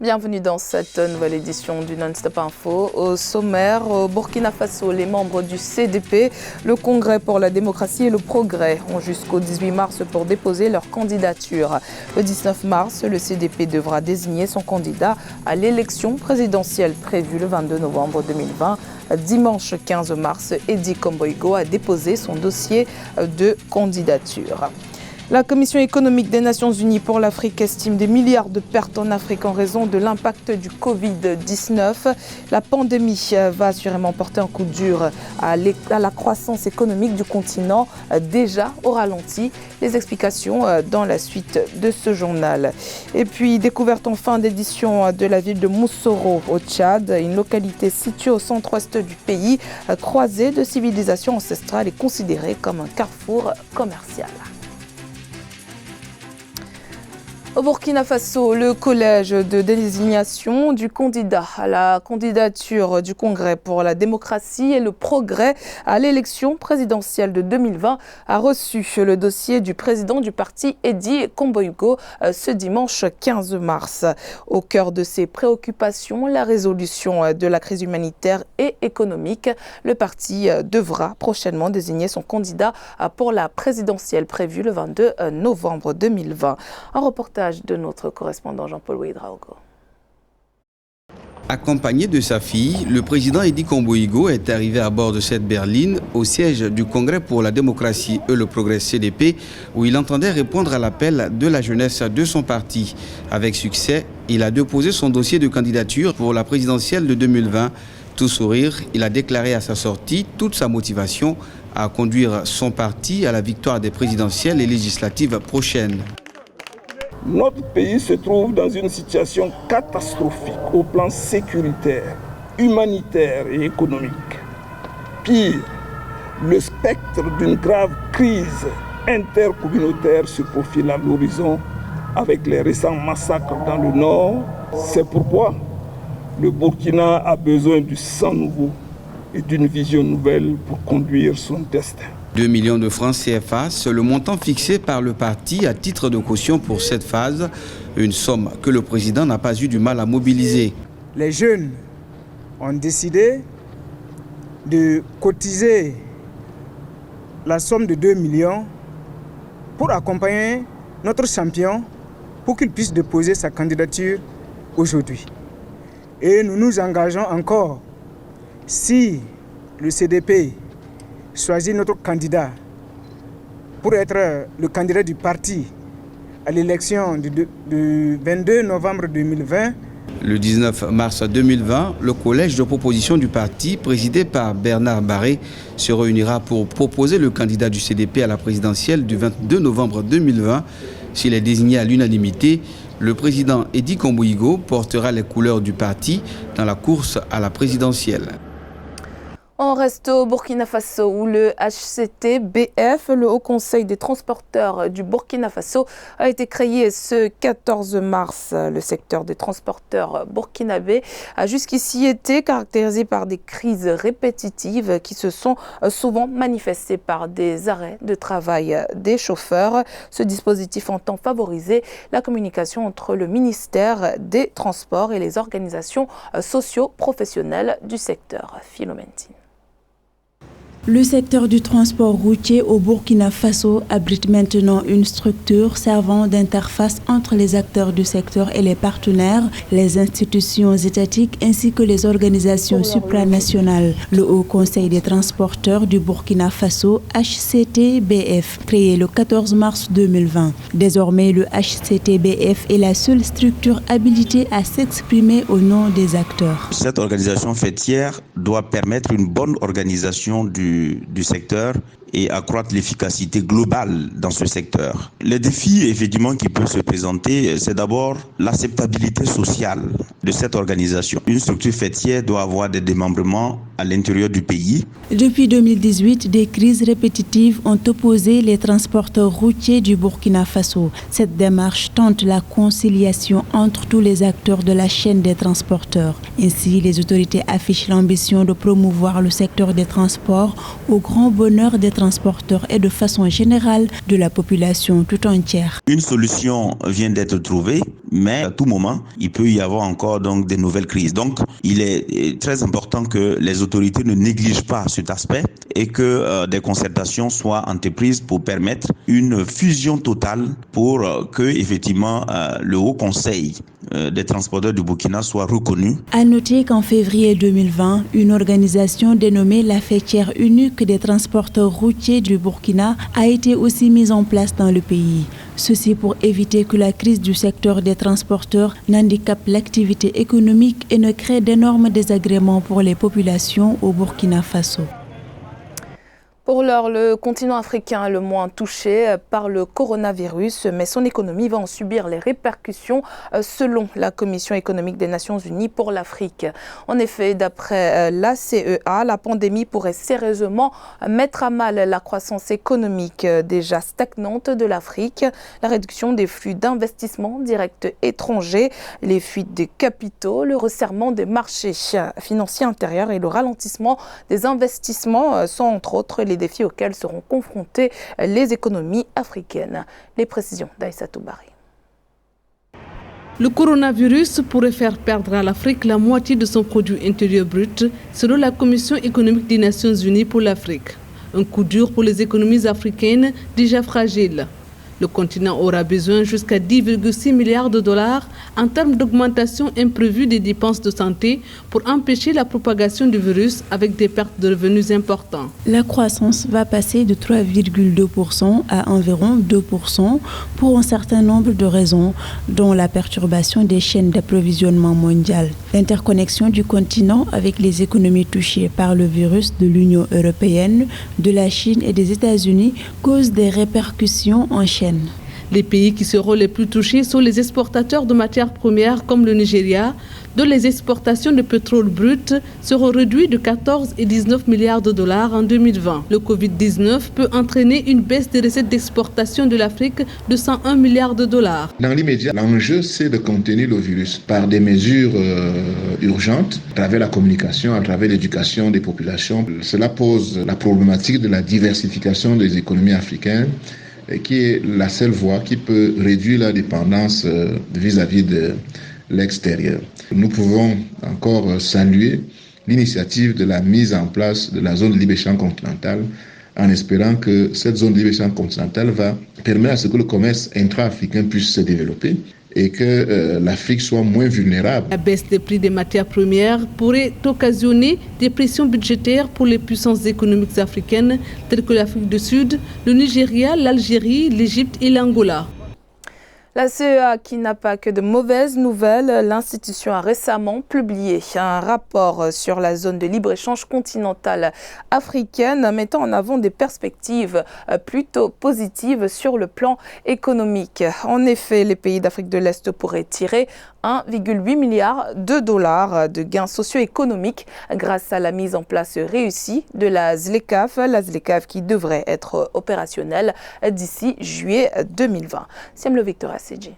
Bienvenue dans cette nouvelle édition du Non-Stop Info. Au sommaire, au Burkina Faso, les membres du CDP, le Congrès pour la démocratie et le progrès ont jusqu'au 18 mars pour déposer leur candidature. Le 19 mars, le CDP devra désigner son candidat à l'élection présidentielle prévue le 22 novembre 2020. Dimanche 15 mars, Edi Komboigo a déposé son dossier de candidature. La Commission économique des Nations Unies pour l'Afrique estime des milliards de pertes en Afrique en raison de l'impact du Covid-19. La pandémie va assurément porter un coup dur à la croissance économique du continent, déjà au ralenti. Les explications dans la suite de ce journal. Et puis, découverte en fin d'édition de la ville de Moussoro au Tchad, une localité située au centre-ouest du pays, croisée de civilisation ancestrale et considérée comme un carrefour commercial. Au Burkina Faso, le collège de désignation du candidat à la candidature du Congrès pour la démocratie et le progrès à l'élection présidentielle de 2020 a reçu le dossier du président du parti Edi Komboigo ce dimanche 15 mars. Au cœur de ses préoccupations, la résolution de la crise humanitaire et économique. Le parti devra prochainement désigner son candidat pour la présidentielle prévue le 22 novembre 2020. Un reportage de notre correspondant Jean-Paul Ouedraogo. Accompagné de sa fille, le président Edi Komboigo est arrivé à bord de cette berline au siège du Congrès pour la démocratie et le progrès CDP, où il entendait répondre à l'appel de la jeunesse de son parti. Avec succès, il a déposé son dossier de candidature pour la présidentielle de 2020. Tout sourire, il a déclaré à sa sortie toute sa motivation à conduire son parti à la victoire des présidentielles et législatives prochaines. Notre pays se trouve dans une situation catastrophique au plan sécuritaire, humanitaire et économique. Pire, le spectre d'une grave crise intercommunautaire se profile à l'horizon avec les récents massacres dans le nord. C'est pourquoi le Burkina a besoin du sang nouveau et d'une vision nouvelle pour conduire son destin. 2 millions de francs CFA, c'est le montant fixé par le parti à titre de caution pour cette phase, une somme que le président n'a pas eu du mal à mobiliser. Les jeunes ont décidé de cotiser la somme de 2 millions pour accompagner notre champion pour qu'il puisse déposer sa candidature aujourd'hui. Et nous nous engageons encore, si le CDP choisit notre candidat pour être le candidat du parti à l'élection du 22 novembre 2020. Le 19 mars 2020, le collège de proposition du parti, présidé par Bernard Barré, se réunira pour proposer le candidat du CDP à la présidentielle du 22 novembre 2020. S'il est désigné à l'unanimité, le président Edi Komboigo portera les couleurs du parti dans la course à la présidentielle. On reste au Burkina Faso où le HCT-BF, le Haut Conseil des transporteurs du Burkina Faso, a été créé ce 14 mars. Le secteur des transporteurs burkinabés a jusqu'ici été caractérisé par des crises répétitives qui se sont souvent manifestées par des arrêts de travail des chauffeurs. Ce dispositif entend favoriser la communication entre le ministère des Transports et les organisations socio-professionnelles du secteur. Philomentine. Le secteur du transport routier au Burkina Faso abrite maintenant une structure servant d'interface entre les acteurs du secteur et les partenaires, les institutions étatiques ainsi que les organisations supranationales. Le Haut Conseil des transporteurs du Burkina Faso, HCT-BF, créé le 14 mars 2020. Désormais, le HCT-BF est la seule structure habilitée à s'exprimer au nom des acteurs. Cette organisation fêtière doit permettre une bonne organisation du secteur et accroître l'efficacité globale dans ce secteur. Les défis effectivement qui peuvent se présenter, c'est d'abord l'acceptabilité sociale de cette organisation. Une structure fêtière doit avoir des démembrements à l'intérieur du pays. Depuis 2018, des crises répétitives ont opposé les transporteurs routiers du Burkina Faso. Cette démarche tente la conciliation entre tous les acteurs de la chaîne des transporteurs. Ainsi, les autorités affichent l'ambition de promouvoir le secteur des transports au grand bonheur des transporteurs et de façon générale de la population tout entière. Une solution vient d'être trouvée, mais à tout moment, il peut y avoir encore donc des nouvelles crises. Donc, il est très important que les autorités ne négligent pas cet aspect et que des concertations soient entreprises pour permettre une fusion totale pour que effectivement le Haut Conseil des transporteurs du Burkina soit reconnu. À noter qu'en février 2020, une organisation dénommée la Faîtière unique des transporteurs routiers du Burkina a été aussi mise en place dans le pays. Ceci pour éviter que la crise du secteur des transporteurs n'handicape l'activité économique et ne crée d'énormes désagréments pour les populations au Burkina Faso. Pour l'heure, le continent africain est le moins touché par le coronavirus, mais son économie va en subir les répercussions selon la Commission économique des Nations Unies pour l'Afrique. En effet, d'après l'ACEA, la pandémie pourrait sérieusement mettre à mal la croissance économique déjà stagnante de l'Afrique, la réduction des flux d'investissements directs étrangers, les fuites des capitaux, le resserrement des marchés financiers intérieurs et le ralentissement des investissements sont entre autres les défis auxquels seront confrontées les économies africaines. Les précisions d'Aïssatou Bari. Le coronavirus pourrait faire perdre à l'Afrique la moitié de son produit intérieur brut, selon la Commission économique des Nations Unies pour l'Afrique. Un coup dur pour les économies africaines déjà fragiles. Le continent aura besoin jusqu'à 10,6 milliards de dollars en termes d'augmentation imprévue des dépenses de santé pour empêcher la propagation du virus avec des pertes de revenus importantes. La croissance va passer de 3,2% à environ 2% pour un certain nombre de raisons, dont la perturbation des chaînes d'approvisionnement mondiales. L'interconnexion du continent avec les économies touchées par le virus de l'Union européenne, de la Chine et des États-Unis cause des répercussions en chaîne. Les pays qui seront les plus touchés sont les exportateurs de matières premières comme le Nigeria, dont les exportations de pétrole brut seront réduites de 14 et 19 milliards de dollars en 2020. Le Covid-19 peut entraîner une baisse des recettes d'exportation de l'Afrique de 101 milliards de dollars. Dans l'immédiat, l'enjeu, c'est de contenir le virus par des mesures urgentes, à travers la communication, à travers l'éducation des populations. Cela pose la problématique de la diversification des économies africaines, qui est la seule voie qui peut réduire la dépendance vis-à-vis de l'extérieur. Nous pouvons encore saluer l'initiative de la mise en place de la zone de libre-échange continentale, en espérant que cette zone de libre-échange continentale va permettre à ce que le commerce intra-africain puisse se développer et que l'Afrique soit moins vulnérable. La baisse des prix des matières premières pourrait occasionner des pressions budgétaires pour les puissances économiques africaines telles que l'Afrique du Sud, le Nigeria, l'Algérie, l'Égypte et l'Angola. La CEA qui n'a pas que de mauvaises nouvelles, l'institution a récemment publié un rapport sur la zone de libre-échange continentale africaine mettant en avant des perspectives plutôt positives sur le plan économique. En effet, les pays d'Afrique de l'Est pourraient tirer 1,8 milliard de dollars de gains socio-économiques grâce à la mise en place réussie de la ZLECAf qui devrait être opérationnelle d'ici juillet 2020. Siam le Victoria CG.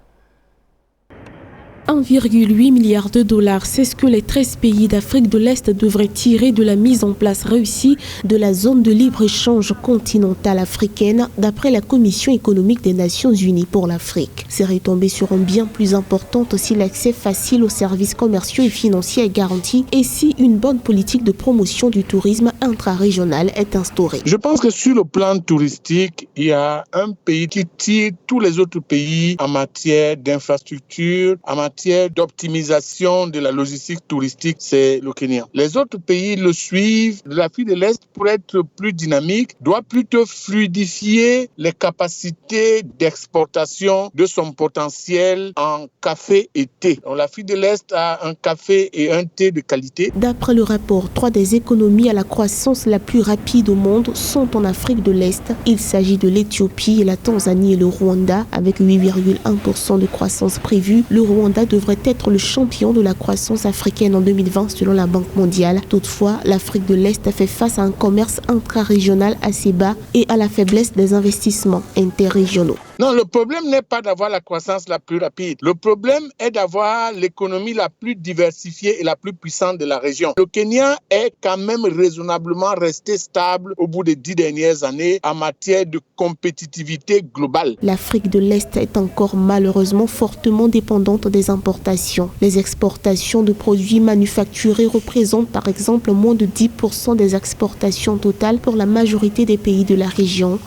1,8 milliard de dollars, c'est ce que les 13 pays d'Afrique de l'Est devraient tirer de la mise en place réussie de la zone de libre-échange continentale africaine, d'après la Commission économique des Nations Unies pour l'Afrique. Ces retombées seront bien plus importantes si l'accès facile aux services commerciaux et financiers est garanti et si une bonne politique de promotion du tourisme intra-régional est instaurée. Je pense que sur le plan touristique, il y a un pays qui tire tous les autres pays en matière d'infrastructure, en matière d'optimisation de la logistique touristique, c'est le Kenya. Les autres pays le suivent. L'Afrique de l'Est, pour être plus dynamique, doit plutôt fluidifier les capacités d'exportation de son potentiel en café et thé. Donc, l'Afrique de l'Est a un café et un thé de qualité. D'après le rapport, 3 des économies à la croissance la plus rapide au monde sont en Afrique de l'Est. Il s'agit de l'Éthiopie, la Tanzanie et le Rwanda, avec 8,1% de croissance prévue. Le Rwanda devrait être le champion de la croissance africaine en 2020 selon la Banque mondiale. Toutefois, l'Afrique de l'Est a fait face à un commerce intra-régional assez bas et à la faiblesse des investissements interrégionaux. Non, le problème n'est pas d'avoir la croissance la plus rapide. Le problème est d'avoir l'économie la plus diversifiée et la plus puissante de la région. Le Kenya est quand même raisonnablement resté stable au bout des 10 dernières années en matière de compétitivité globale. L'Afrique de l'Est est encore malheureusement fortement dépendante des importations. Les exportations de produits manufacturés représentent par exemple moins de 10% des exportations totales pour la majorité des pays de la région.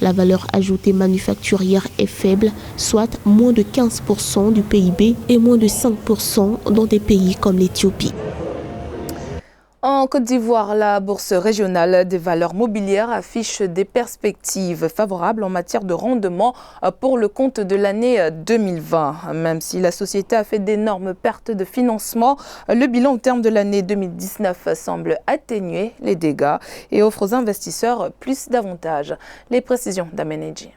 La valeur ajoutée manufacturière est faible, soit moins de 15% du PIB et moins de 5% dans des pays comme l'Éthiopie. En Côte d'Ivoire, la Bourse régionale des valeurs mobilières affiche des perspectives favorables en matière de rendement pour le compte de l'année 2020. Même si la société a fait d'énormes pertes de financement, le bilan au terme de l'année 2019 semble atténuer les dégâts et offre aux investisseurs plus d'avantages. Les précisions d'Ameneji.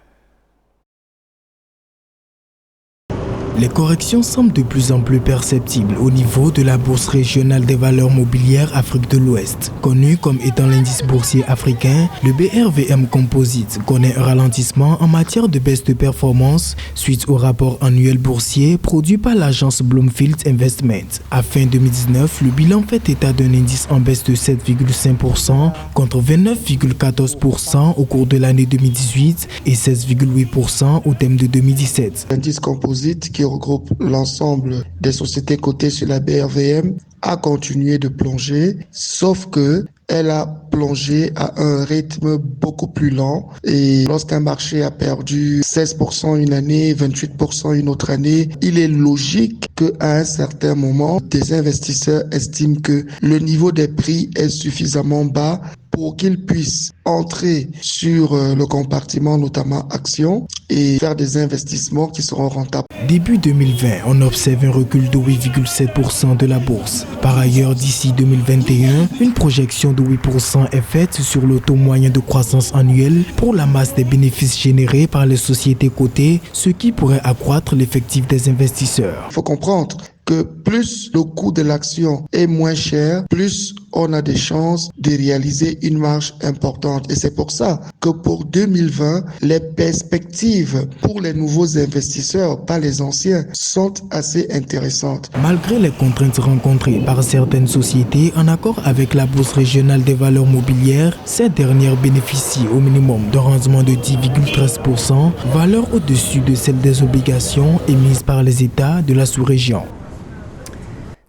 Les corrections semblent de plus en plus perceptibles au niveau de la Bourse régionale des valeurs mobilières Afrique de l'Ouest. Connu comme étant l'indice boursier africain, le BRVM Composite connaît un ralentissement en matière de baisse de performance suite au rapport annuel boursier produit par l'agence Bloomfield Investment. À fin 2019, le bilan fait état d'un indice en baisse de 7,5% contre 29,14% au cours de l'année 2018 et 16,8% au thème de 2017. L'indice Composite qui regroupe l'ensemble des sociétés cotées sur la BRVM a continué de plonger, sauf que elle a plongé à un rythme beaucoup plus lent et lorsqu'un marché a perdu 16% une année, 28% une autre année, il est logique qu'à un certain moment, des investisseurs estiment que le niveau des prix est suffisamment bas pour qu'ils puissent entrer sur le compartiment, notamment actions, et faire des investissements qui seront rentables. Début 2020, on observe un recul de 8,7% de la bourse. Par ailleurs, d'ici 2021, une projection de 8% est faite sur le taux moyen de croissance annuelle pour la masse des bénéfices générés par les sociétés cotées, ce qui pourrait accroître l'effectif des investisseurs. Il faut comprendre que plus le coût de l'action est moins cher, plus on a des chances de réaliser une marge importante. Et c'est pour ça que pour 2020, les perspectives pour les nouveaux investisseurs, pas les anciens, sont assez intéressantes. Malgré les contraintes rencontrées par certaines sociétés en accord avec la Bourse régionale des valeurs mobilières, ces dernières bénéficient au minimum d'un rendement de 10,13%, valeur au-dessus de celle des obligations émises par les États de la sous-région.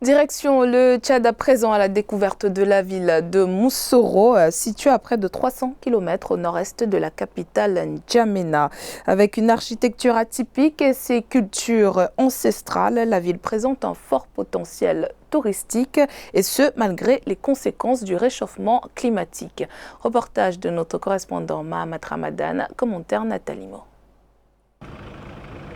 Direction le Tchad à présent à la découverte de la ville de Moussoro, située à près de 300 km au nord-est de la capitale N'Djamena. Avec une architecture atypique et ses cultures ancestrales, la ville présente un fort potentiel touristique et ce malgré les conséquences du réchauffement climatique. Reportage de notre correspondant Mahamat Ramadan, commentaire Nathalie Mo.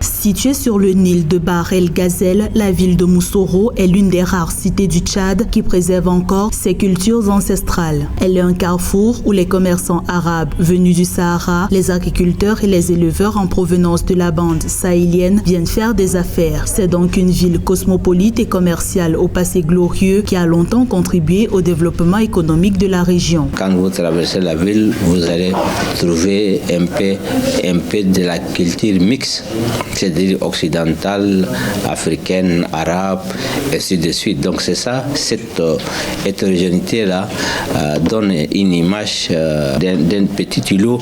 Située sur le Nil de Bahr el Ghazal, la ville de Moussoro est l'une des rares cités du Tchad qui préserve encore ses cultures ancestrales. Elle est un carrefour où les commerçants arabes venus du Sahara, les agriculteurs et les éleveurs en provenance de la bande sahélienne viennent faire des affaires. C'est donc une ville cosmopolite et commerciale au passé glorieux qui a longtemps contribué au développement économique de la région. Quand vous traversez la ville, vous allez trouver un peu de la culture mixte, c'est-à-dire occidentale, africaine, arabe, et ainsi de suite. Donc c'est ça, cette hétérogénéité-là donne une image d'un petit îlot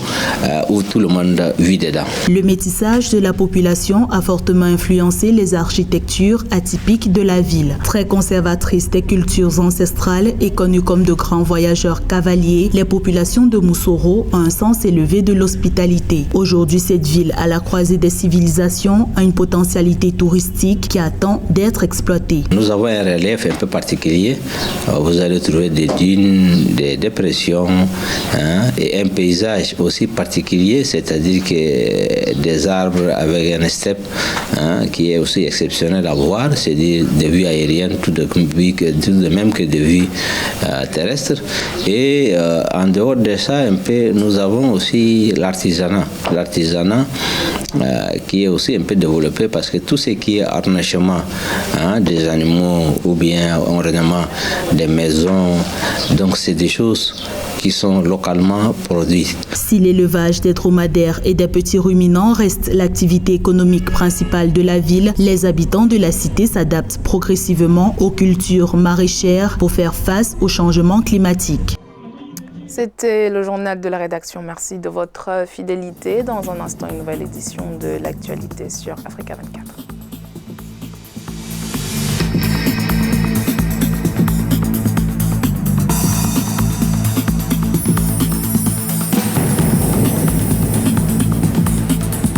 où tout le monde vit dedans. Le métissage de la population a fortement influencé les architectures atypiques de la ville. Très conservatrice des cultures ancestrales et connue comme de grands voyageurs cavaliers, les populations de Moussoro ont un sens élevé de l'hospitalité. Aujourd'hui, cette ville, à la croisée des civilisations, a une potentialité touristique qui attend d'être exploitée. Nous avons un relief un peu particulier. Vous allez trouver des dunes, des dépressions et un paysage aussi particulier, c'est-à-dire que des arbres avec un steppe qui est aussi exceptionnel à voir, c'est-à-dire des vues aériennes tout de même que des vues terrestres. Et en dehors de ça, un peu, nous avons aussi l'artisanat. L'artisanat qui est aussi un peu développé parce que tout ce qui est harnachement des animaux ou bien ornement des maisons, donc c'est des choses qui sont localement produites. Si l'élevage des dromadaires et des petits ruminants reste l'activité économique principale de la ville, les habitants de la cité s'adaptent progressivement aux cultures maraîchères pour faire face au changement climatique. C'était le journal de la rédaction. Merci de votre fidélité. Dans un instant, une nouvelle édition de l'actualité sur Africa 24.